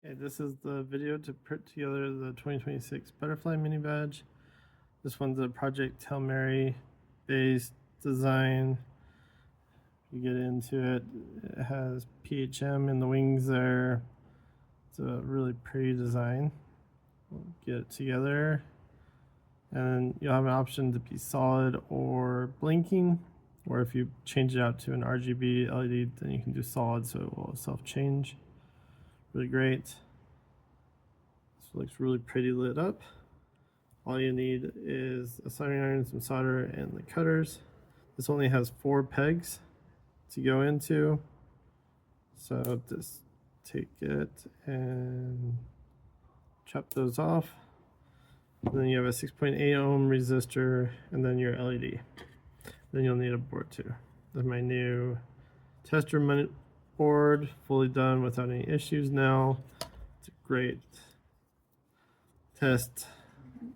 Okay, this is the video to put together the 2026 Butterfly Minibadge. This one's a Project Hail Mary based design. You get into it, it has PHM in the wings there. It's a really pretty design. We'll get it together, and you'll have an option to be solid or blinking, or if you change it out to an RGB LED, then you can do solid, so it will self-change. Really great. This looks really pretty lit up. All you need is a soldering iron, some solder, and the cutters. This only has 4 pegs to go into, so just take it and chop those off. And then you have a 6.8 ohm resistor, and then your LED. Then you'll need a board too. This is my new tester board, fully done without any issues now. It's a great test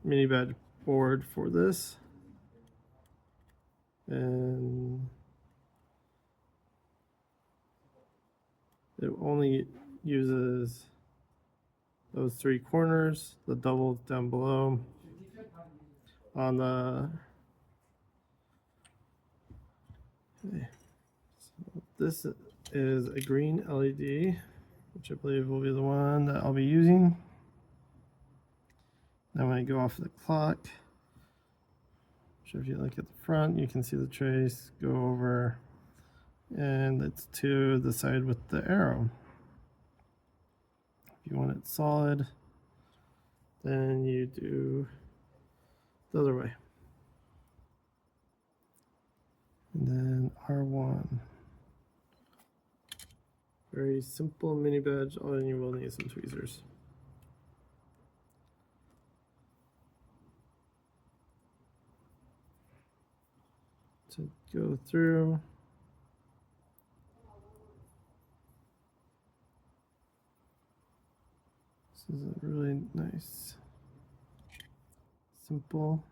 Minibadge board for this. And it only uses those 3 corners, the doubles down below. On the so this is a green LED, which I believe will be the one that I'll be using. Now when I go off the clock, so if you look at the front, you can see the trace go over, and it's to the side with the arrow. If you want it solid, then you do the other way. And then R1. Very simple Minibadge, all you will need is some tweezers. To go through. This is a really nice, simple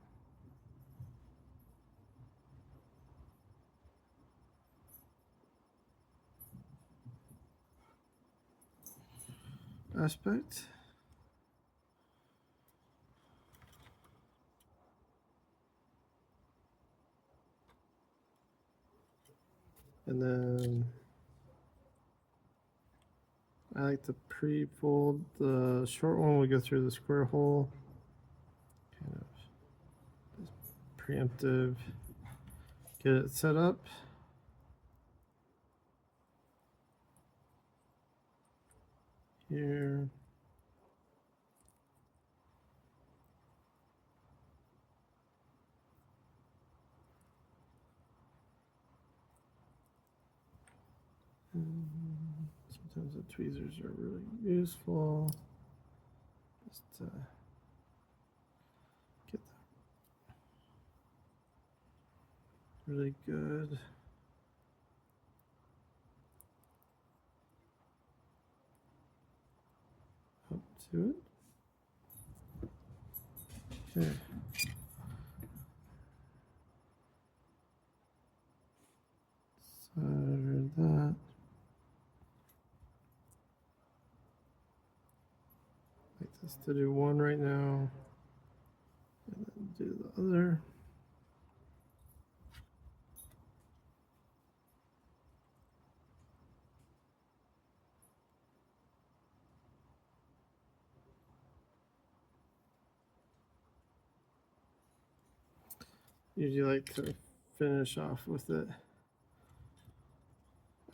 aspect. And then I like to pre-fold the short one. We go through the square hole, kind of preemptive, get it set up. Here. Sometimes the tweezers are really useful. Just to get that really good. Up to it. Okay. Solder that. Like this to do one right now, and then do the other. Usually like to finish off with it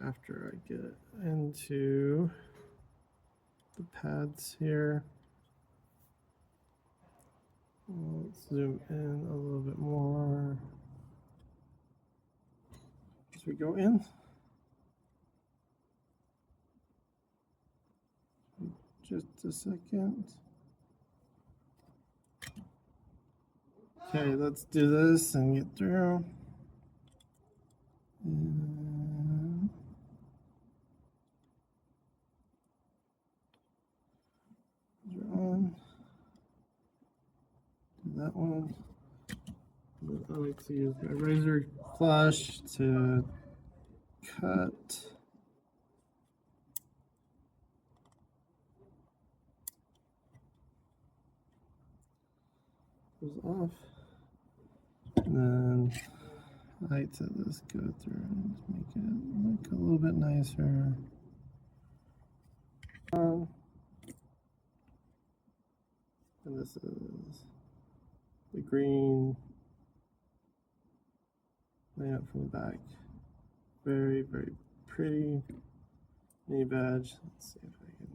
after I get it into the pads here. Let's zoom in a little bit more as we go in. Just a second. Okay, let's do this and get through. And on. Do that one. I like to use my razor flash to cut. goes off. And then I like to just go through and make it look a little bit nicer. And this is the green laying up from the back. Very, very pretty mini badge. Let's see if I can.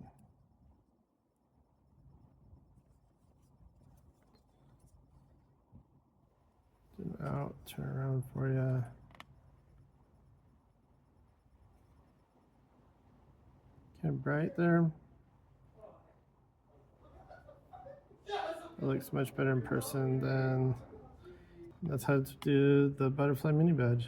Zoom out, turn around for you. Kind of bright there. It looks much better in person than that's how to do the Butterfly Minibadge.